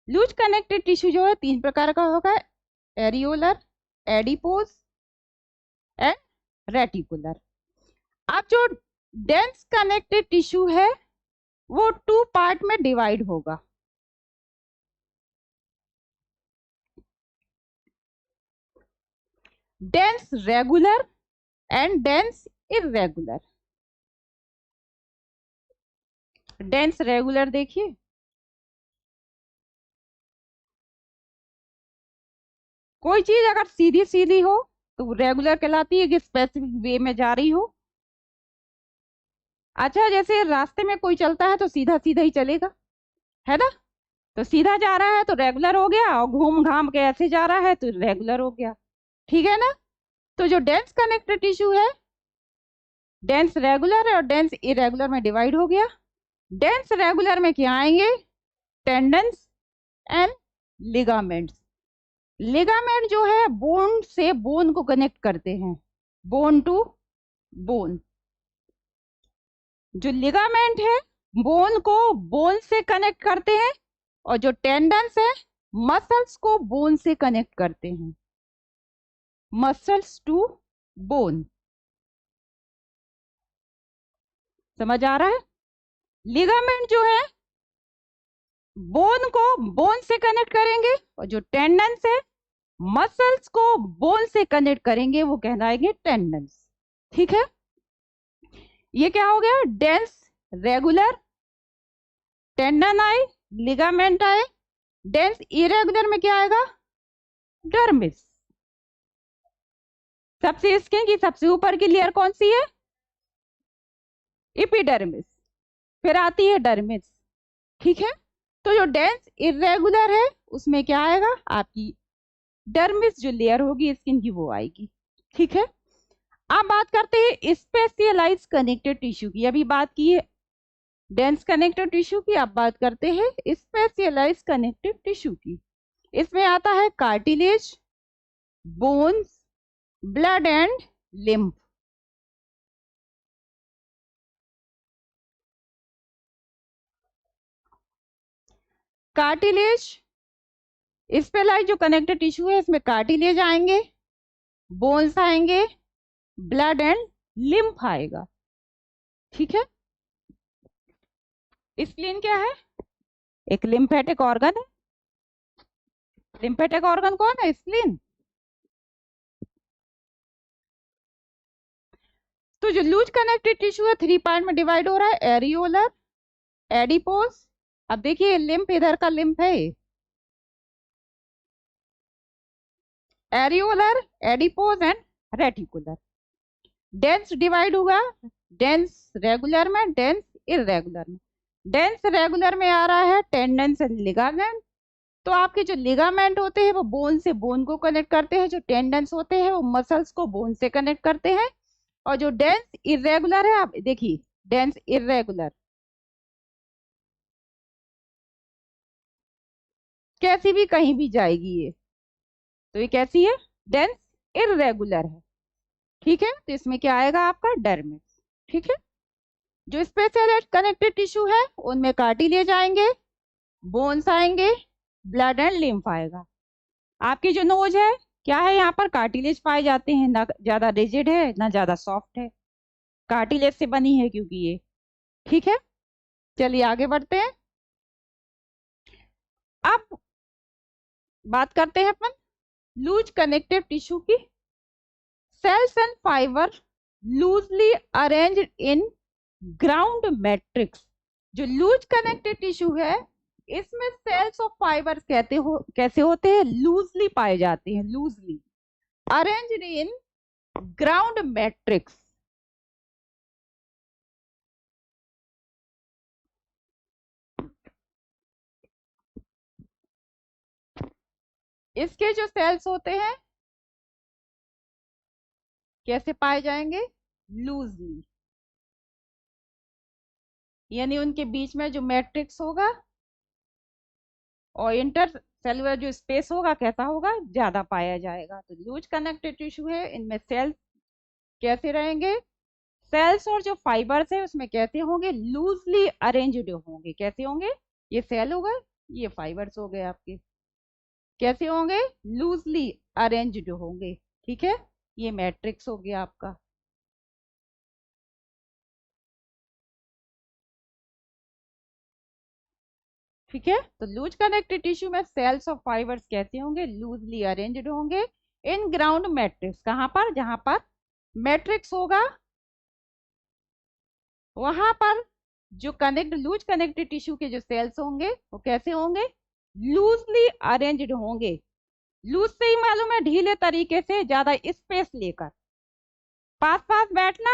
लूज कनेक्टेड टिश्यू जो है तीन प्रकार का होगा: एरियोलर, एडिपोज एंड रेटिकुलर। अब जो डेंस कनेक्टेड टिश्यू है वो टू पार्ट में डिवाइड होगा। Dense regular and dense irregular. Dense regular देखिए, कोई चीज अगर सीधी सीधी हो तो रेगुलर कहलाती है कि स्पेसिफिक वे में जा रही हो। अच्छा, जैसे रास्ते में कोई चलता है तो सीधा सीधा ही चलेगा, है ना, तो सीधा जा रहा है तो रेगुलर हो गया, और घूम घाम के ऐसे जा रहा है तो रेगुलर हो गया। ठीक है ना। तो जो डेंस कनेक्टिव टिश्यू है, डेंस रेगुलर है और डेंस इरेगुलर में डिवाइड हो गया। डेंस रेगुलर में क्या आएंगे? Tendons and ligaments. लिगामेंट जो है बोन से बोन को कनेक्ट करते हैं, बोन टू बोन। जो लिगामेंट है बोन को बोन से कनेक्ट करते हैं, और जो टेंडन्स है मसल्स को बोन से कनेक्ट करते हैं, मसल्स टू बोन। समझ आ रहा है? लिगामेंट जो है बोन को बोन से कनेक्ट करेंगे, और जो टेंडन्स है मसल्स को बोन से कनेक्ट करेंगे, वो कहलाएंगे टेंडन्स। ठीक है, ये क्या हो गया? डेंस रेगुलर, टेंडन आए, लिगामेंट आए। डेंस इरेगुलर में क्या आएगा? डर्मिस। सबसे स्किन की सबसे ऊपर की लेयर कौन सी है? एपिडर्मिस। फिर आती है डर्मिस। ठीक है, तो जो डेंस इरेगुलर है उसमें क्या आएगा? आपकी डर्मिस जो लेयर होगी स्किन की वो आएगी। ठीक है, अब बात करते हैं स्पेशलाइज कनेक्टिव टिश्यू की। अभी बात की है डेंस कनेक्टिव टिश्यू की, अब बात करते हैं स्पेशलाइज कनेक्टिव टिश्यू की। इसमें आता है cartilage, bones, blood and lymph. Cartilage specialise जो कनेक्टिव टिश्यू है इसमें कार्टिलेज आएंगे, बोन्स आएंगे, ब्लड एंड लिम्फ आएगा। ठीक है, स्प्लीन क्या है? एक लिम्फेटिक ऑर्गन है। लिम्फेटिक ऑर्गन कौन है? स्प्लीन। तो जो लूज कनेक्टिव टिश्यू है 3 पार्ट में डिवाइड हो रहा है, एरियोलर, एडिपोज। अब देखिए लिम्फ, इधर का लिम्फ है, areolar, adipose and reticular. Dense divide हुआ डेंस रेगुलर में, डेंस इरेगुलर में। डेंस रेगुलर में आ रहा है टेंडेंस एंड लिगामेंट। तो आपके जो लिगामेंट होते हैं वो बोन से बोन को कनेक्ट करते हैं, जो टेंडेंस होते हैं वो मसल्स को बोन से कनेक्ट करते हैं। और जो डेंस इरेगुलर है, आप देखिए डेंस इरेगुलर कैसी भी कहीं भी जाएगी ये, तो ये कैसी है? डेंस इरेगुलर है। ठीक है, तो इसमें क्या आएगा? आपका डर्मिस। ठीक है, जो स्पेशल कनेक्टिव टिश्यू है उनमें कार्टिलेज आएंगे, बोन्स आएंगे, ब्लड एंड लिम्फ आएगा। आपकी जो नोज है क्या है? यहाँ पर कार्टिलेज पाए जाते हैं, ना ज्यादा रिजिड है ना ज्यादा सॉफ्ट है, कार्टिलेज से बनी है क्योंकि ये। ठीक है, चलिए आगे बढ़ते हैं। अब बात करते हैं अपन लूज कनेक्टिव टिश्यू की। Cells and fibre loosely arranged in ground matrix. जो लूज कनेक्टिव टिश्यू है इसमें सेल्स और फाइबर्स कहते हो कैसे होते हैं? लूजली पाए जाते हैं, loosely arranged in ground matrix. इसके जो सेल्स होते हैं कैसे पाए जाएंगे? लूजली, यानी उनके बीच में जो मैट्रिक्स होगा और इंटर सेलुलर जो स्पेस होगा कैसा होगा? ज्यादा पाया जाएगा। तो लूज कनेक्टिव टिश्यू है, इनमें सेल्स कैसे रहेंगे? सेल्स और जो फाइबर्स है उसमें कैसे होंगे? लूजली अरेंज्ड होंगे। कैसे होंगे? ये सेल हो गए, ये फाइबर्स हो गए आपके, कैसे होंगे? लूजली अरेंज्ड होंगे। ठीक है, ये मैट्रिक्स हो गया आपका। ठीक है, तो लूज कनेक्टिव टिश्यू में सेल्स और फाइबर्स कैसे होंगे? लूजली अरेंज्ड होंगे इन ग्राउंड मैट्रिक्स। कहां पर? जहां पर मैट्रिक्स होगा वहां पर जो लूज कनेक्टेड टिश्यू के जो सेल्स होंगे वो कैसे होंगे, लूजली अरेंज्ड होंगे। लूज से ही मालूम है ढीले तरीके से, ज्यादा स्पेस लेकर। पास पास बैठना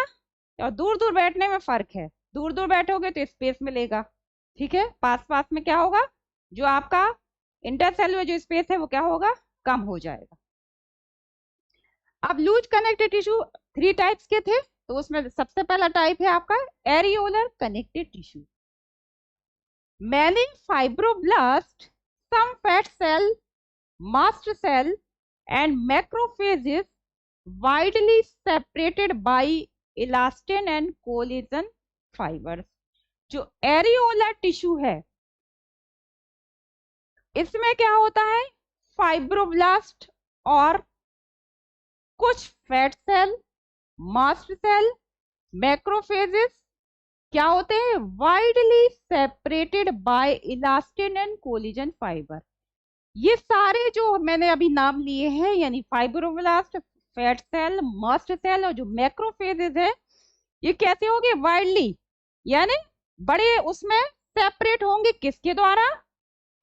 और दूर दूर बैठने में फर्क है। दूर दूर बैठोगे तो स्पेस मिलेगा, ठीक है। पास पास में क्या होगा, जो आपका इंटरसेल में जो स्पेस है वो क्या होगा, कम हो जाएगा। अब लूज कनेक्टेड टिश्यू 3 टाइप्स के थे, तो उसमें सबसे पहला टाइप है आपका areolar connected tissue. Many fibroblast, some fat cell, mast cell and macrophages widely separated by elastin and collagen fibers। जो एरियोलर टिश्यू है इसमें क्या होता है, फाइब्रोब्लास्ट और कुछ fat cell, mast cell, macrophages क्या होते हैं, widely separated by elastin and collagen fibre. ये सारे जो मैंने अभी नाम लिए हैं, यानी fibroblast, fat cell, mast cell और जो मैक्रोफेजेस है, ये कैसे होंगे, वाइडली यानी बड़े उसमें सेपरेट होंगे। किसके द्वारा,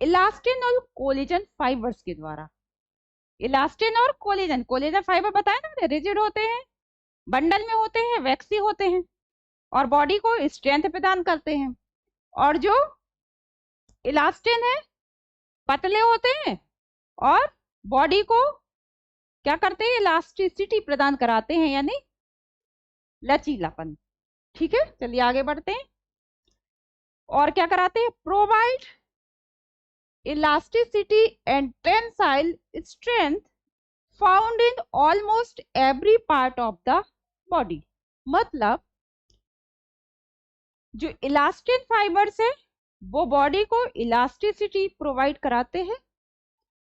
इलास्टिन और कोलेजन फाइबर्स के द्वारा। इलास्टिन और कोलेजन, कोलेजन फाइबर बताया ना, रिजिड होते हैं, बंडल में होते हैं, वैक्सी होते हैं और बॉडी को स्ट्रेंथ प्रदान करते हैं। और जो इलास्टिन है पतले होते हैं और बॉडी को क्या करते हैं, इलास्टिसिटी प्रदान कराते हैं, यानी लचीलापन। ठीक है, चलिए आगे बढ़ते हैं। और क्या कराते हैं, provide elasticity and tensile strength found in almost every part of the body. मतलब जो इलास्टिन फाइबर्स है वो बॉडी को इलास्टिसिटी प्रोवाइड कराते हैं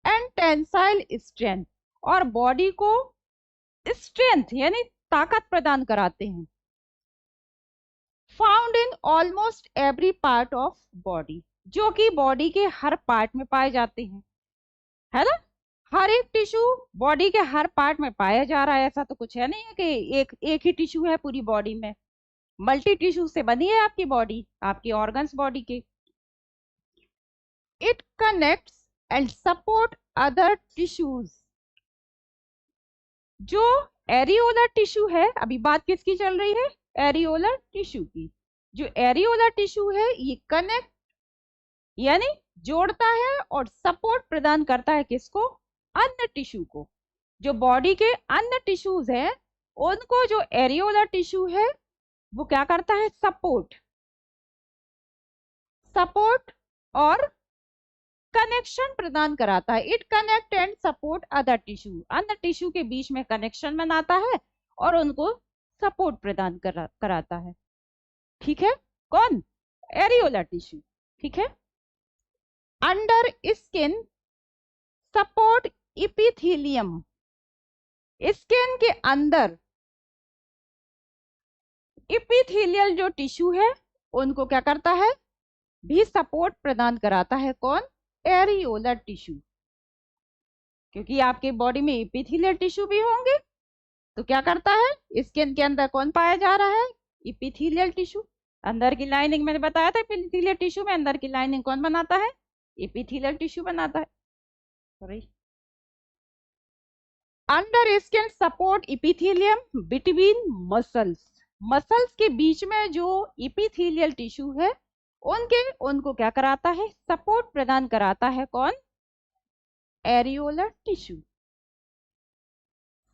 एंड टेंसाइल स्ट्रेंथ, और बॉडी को स्ट्रेंथ यानी ताकत प्रदान कराते हैं। Found in almost every part of body, जो कि बॉडी के हर पार्ट में पाए जाते हैं, है ना। हर एक टिश्यू बॉडी के हर पार्ट में पाया जा रहा है, ऐसा तो कुछ है नहीं है कि एक ही टिश्यू है पूरी बॉडी में। मल्टी टिश्यू से बनी है आपकी बॉडी, आपकी ऑर्गन्स बॉडी के। It connects and support other tissues. जो एरियोलर टिश्यू है, अभी बात किसकी चल रही है, एरियोलर टिश्यू की। जो एरियोलर टिश्यू है ये कनेक्ट यानी जोड़ता है और सपोर्ट प्रदान करता है किसको, अन्य टिश्यू को। जो बॉडी के अन्य टिश्यूज हैं उनको जो एरियोलर टिश्यू है वो क्या करता है, सपोर्ट और कनेक्शन प्रदान कराता है। It connect and support other tissue, अन्य टिश्यू के बीच में कनेक्शन बनाता है और उनको सपोर्ट प्रदान कराता है। ठीक है, कौन, एरियोलर टिश्यू। ठीक है, under skin support epithelium, skin के अंदर इपिथेलियल जो टिश्यू है उनको क्या करता है, भी सपोर्ट प्रदान कराता है, कौन, एरियोलर टिश्यू। क्योंकि आपके बॉडी में इपिथेलियल टिश्यू भी होंगे तो क्या करता है, स्किन के अंदर कौन पाया जा रहा है, इपिथेलियल टिश्यू। अंदर की लाइनिंग मैंने बताया था, इपिथेलियल टिश्यू में अंदर की लाइनिंग कौन बनाता है, इपिथेलियल टिश्यू बनाता है। Sorry, under skin support epithelium between muscles, muscles के बीच में जो इपिथेलियल टिश्यू है उनको क्या कराता है, सपोर्ट प्रदान कराता है, कौन, areolar tissue.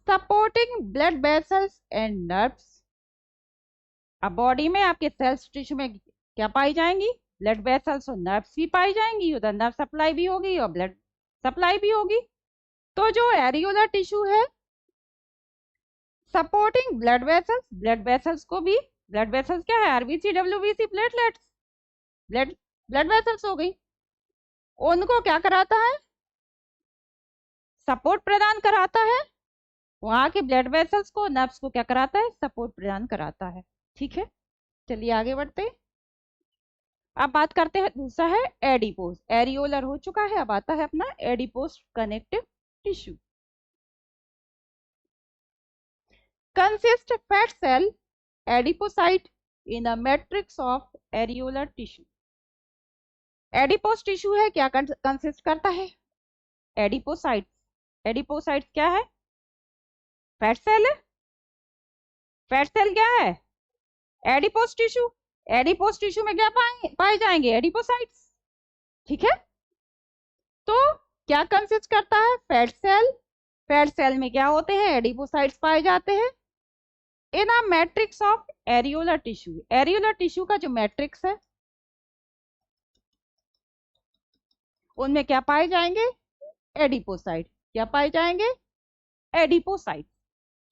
Supporting blood vessels and nerves. अब बॉडी में आपके सेल्स टिश्यू में क्या पाई जाएंगी, ब्लड वेसल्स और नर्व्स भी पाई जाएंगी, उधर नर्व सप्लाई भी होगी और ब्लड सप्लाई भी होगी। तो जो एरियोलर टिश्यू है supporting blood vessels, blood vessels को भी, ब्लड वेसल्स क्या है, RBC, WBC, platelets, blood vessels हो गई, उनको क्या कराता है, सपोर्ट प्रदान कराता है। वहां के ब्लड वेसल्स को, नर्व्स को क्या कराता है, सपोर्ट प्रदान कराता है। ठीक है, चलिए आगे बढ़ते हैं। अब बात करते हैं, दूसरा है एडिपोज। एरियोलर हो चुका है, अब आता है अपना adipose connective tissue. Consist fat cell, adipocyte in a matrix of areolar tissue. Adipose tissue है, क्या कंसिस्ट करता है? एडिपोसाइट्स। एडिपोसाइट्स क्या है? फैट सेल है। फैट सेल क्या है? Adipose tissue. एडिपोस टिश्यू में क्या पाए जाएंगे? एडिपोसाइट्स। ठीक है, तो क्या कंसिस्ट करता है? Fat cell. फैट सेल में क्या होते हैं? एडिपोसाइट्स पाए जाते हैं in a matrix of areolar tissue. Areolar tissue का जो मैट्रिक्स है उनमें क्या पाए जाएंगे? एडिपोसाइट। क्या पाए जाएंगे? एडिपोसाइट।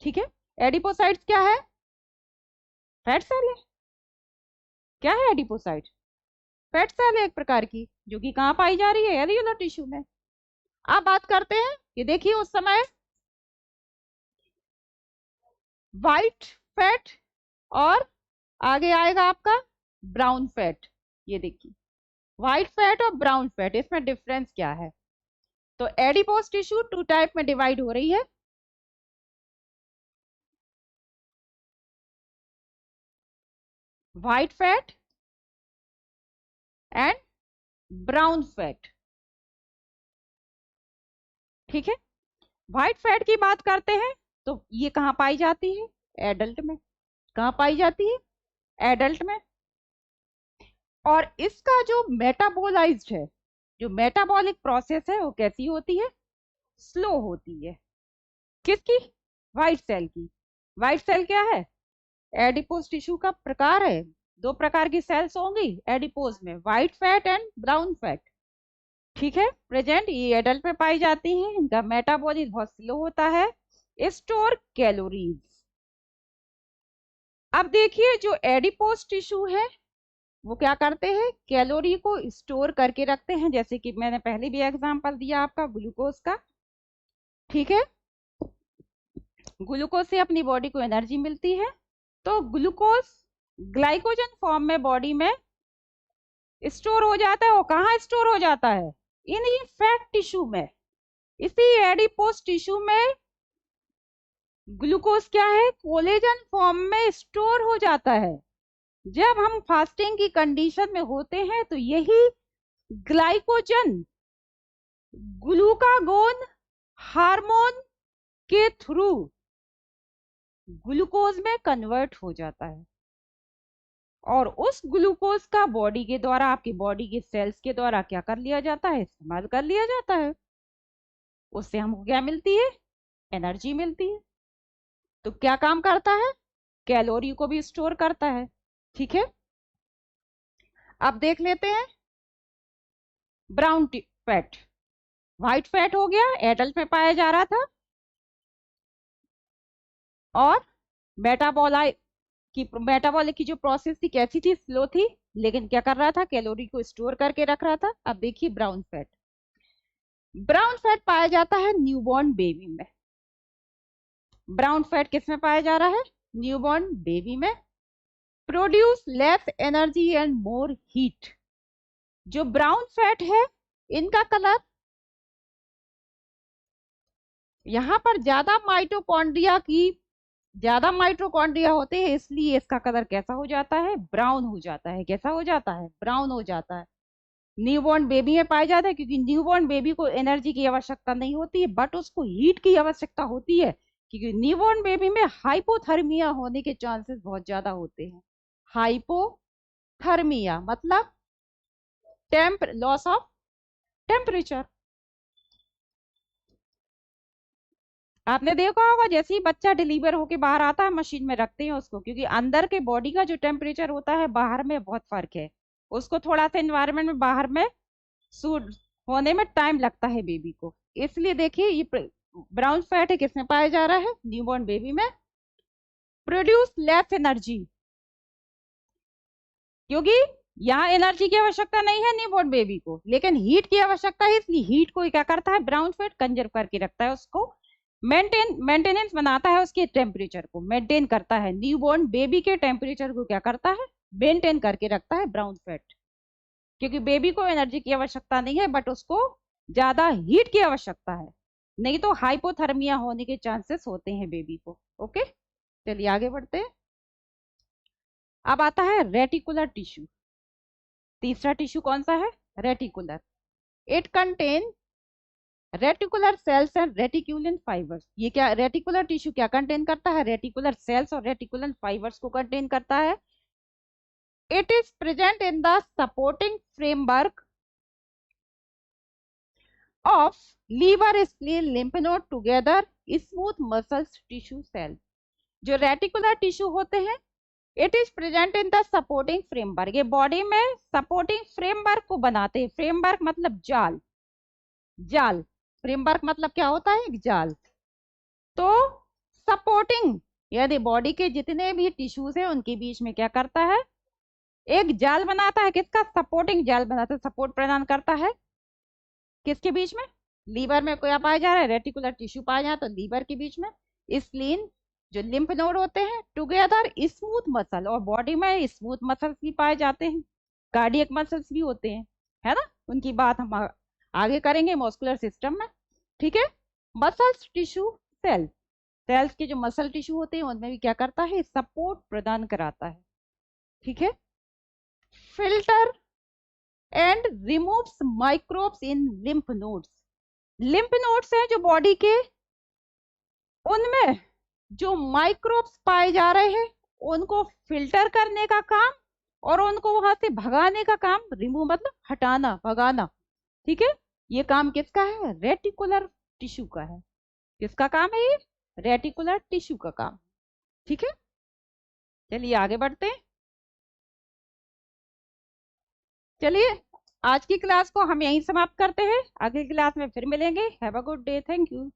ठीक है, एडिपोसाइट्स क्या है? फैट सेल है। क्या है एडिपोसाइट? फैट सेल है एक प्रकार की, जो कि कहाँ पाई जा रही है? एरियोलर टिश्यू में। अब बात करते हैं कि देखिए उस समय व्हाइट फैट और आगे आएगा आपका ब्राउन फैट। ये देखिए व्हाइट फैट और ब्राउन फैट, इसमें डिफरेंस क्या है? तो एडिपोस टिश्यू टू टाइप में डिवाइड हो रही है। White fat and brown fat. ठीक है, व्हाइट फैट की बात करते हैं तो ये कहाँ पाई जाती है? एडल्ट में। कहाँ पाई जाती है? एडल्ट में। और इसका जो मेटाबोलाइज्ड है, जो मेटाबॉलिक प्रोसेस है, वो कैसी होती है? स्लो होती है। किसकी? व्हाइट सेल की। व्हाइट सेल क्या है? एडिपोज टिश्यू का प्रकार है। दो प्रकार की सेल्स होंगी एडिपोज में, white fat and brown fat. ठीक है, प्रेजेंट ये एडल्ट में पाई जाती है। इनका मेटाबॉलिज्म बहुत स्लो होता है। Store calories. अब देखिए जो एडिपोज टिश्यू है वो क्या करते हैं? कैलोरी को स्टोर करके रखते हैं, जैसे कि मैंने पहले भी एग्जांपल दिया आपका ग्लूकोज का। ठीक है, ग्लूकोज से अपनी बॉडी को एनर्जी मिलती है, तो ग्लूकोज ग्लाइकोजन फॉर्म में बॉडी में स्टोर हो जाता है। वो कहाँ स्टोर हो जाता है? इन ये फैट टिश्यू में। इसी एडिपोज टिश्यू में ग्लूकोज क्या है? कोलेजन फॉर्म में स्टोर हो जाता है। जब हम फास्टिंग की कंडीशन में होते हैं तो यही ग्लाइकोजन ग्लूकागोन हार्मोन के थ्रू ग्लूकोज में कन्वर्ट हो जाता है, और उस ग्लूकोज का बॉडी के द्वारा, आपकी बॉडी के सेल्स के द्वारा क्या कर लिया जाता है? इस्तेमाल कर लिया जाता है। उससे हमको क्या मिलती है? एनर्जी मिलती है। तो क्या काम करता है? कैलोरी को भी स्टोर करता है। ठीक है, अब देख लेते हैं ब्राउन फैट। व्हाइट फैट हो गया, एडल्ट में पाया जा रहा था, और मेटाबॉलिक की जो प्रोसेस थी कैसी थी? स्लो थी, लेकिन क्या कर रहा था? कैलोरी को स्टोर करके रख रहा था। अब देखिए ब्राउन फैट। ब्राउन फैट पाया जाता है न्यूबॉर्न बेबी में। ब्राउन फैट किस में पाया जा रहा है? न्यूबॉर्न बेबी में। Produce less energy and more heat. जो ब्राउन फैट है इनका कलर, यहां पर ज्यादा माइटोकॉन्ड्रिया होते हैं, इसलिए इसका कलर कैसा हो जाता है? ब्राउन हो जाता है। कैसा हो जाता है? ब्राउन हो जाता है। न्यूबॉर्न बेबी में पाया जाता है, क्योंकि न्यूबॉर्न बेबी को एनर्जी की आवश्यकता नहीं होती है, बट उसको हीट की आवश्यकता होती है, क्योंकि न्यूबॉर्न बेबी में हाइपोथर्मिया होने के चांसेस बहुत ज्यादा होते हैं। हाइपोथर्मिया मतलब लॉस ऑफ टेम्परेचर। आपने देखा होगा जैसे ही बच्चा डिलीवर होके बाहर आता है, मशीन में रखते हैं उसको, क्योंकि अंदर के बॉडी का जो टेम्परेचर होता है बाहर में बहुत फर्क है। उसको थोड़ा सा एनवायरनमेंट में बाहर में सूट होने में टाइम लगता है बेबी को। इसलिए देखिए ये ब्राउन फैट है, किसमें पाया जा रहा है? न्यूबॉर्न बेबी में। प्रोड्यूस लेस एनर्जी, क्योंकि यहाँ एनर्जी की आवश्यकता नहीं है न्यूबॉर्न बेबी को, लेकिन हीट की आवश्यकता है, इसलिए हीट को क्या करता है? ब्राउन फैट कंजर्व करके रखता है, उसको मेंटेनेंस बनाता है, उसके टेम्परेचर को मेंटेन करता है। न्यूबॉर्न बेबी के टेम्परेचर को क्या करता है? मेंटेन करके रखता है ब्राउन फैट, क्योंकि बेबी को एनर्जी की आवश्यकता नहीं है, बट उसको ज्यादा हीट की आवश्यकता है, नहीं तो हाइपोथर्मिया होने के चांसेस होते हैं बेबी को। ओके, चलिए आगे बढ़ते हैं। अब आता है रेटिकुलर टिश्यू। तीसरा टिश्यू कौन सा है? Reticular. It contain reticular cells and reticulin fibres. ये क्या रेटिकुलर टिश्यू क्या कंटेन करता है? रेटिकुलर सेल्स और रेटिकुलन फाइबर्स को कंटेन करता है। It is present in the supporting framework of liver, spleen, lymph node together smooth muscles tissue cell. जो रेटिकुलर टिश्यू होते हैं, it is present in the supporting framework, ये बॉडी में supporting framework को बनाते हैं। फ्रेमवर्क मतलब जाल, जाल। फ्रेमवर्क मतलब क्या होता है? एक जाल। तो सपोर्टिंग, यदि बॉडी के जितने भी टिश्यूज हैं उनके बीच में क्या करता है? एक जाल बनाता है। किसका? सपोर्टिंग जाल बनाता है, सपोर्ट प्रदान करता है। किसके बीच में? लीवर में क्या पाया जा रहा है? रेटिकुलर टिश्यू पाया जा रहा है, तो लीवर के बीच में। स्प्लीन, जो लिम्फ नोड होते हैं, टुगेदर स्मूथ मसल, और बॉडी में स्मूथ मसल्स भी पाए जाते हैं, कार्डियक मसल्स भी होते हैं, है ना। उनकी बात हम आगे करेंगे मस्कुलर सिस्टम में। ठीक है। मसल्स टिश्यू सेल, सेल्स के जो मसल टिश्यू होते हैं उनमें भी क्या करता है? सपोर्ट प्रदान कराता है। ठीक है। Filter and removes microbes in lymph nodes. Lymph nodes हैं जो बॉडी के, उनमें जो माइक्रोब्स पाए जा रहे हैं उनको फिल्टर करने का काम और उनको वहां से भगाने का काम, रिमूव मतलब हटाना, भगाना। ठीक है। ये काम किसका है? रेटिकुलर टिश्यू का है। किसका काम है ये? रेटिकुलर टिश्यू का काम। ठीक है। चलिए आगे बढ़ते हैं। चलिए आज की क्लास को हम यहीं समाप्त करते हैं। अगली क्लास में फिर मिलेंगे। Have a good day. Thank you.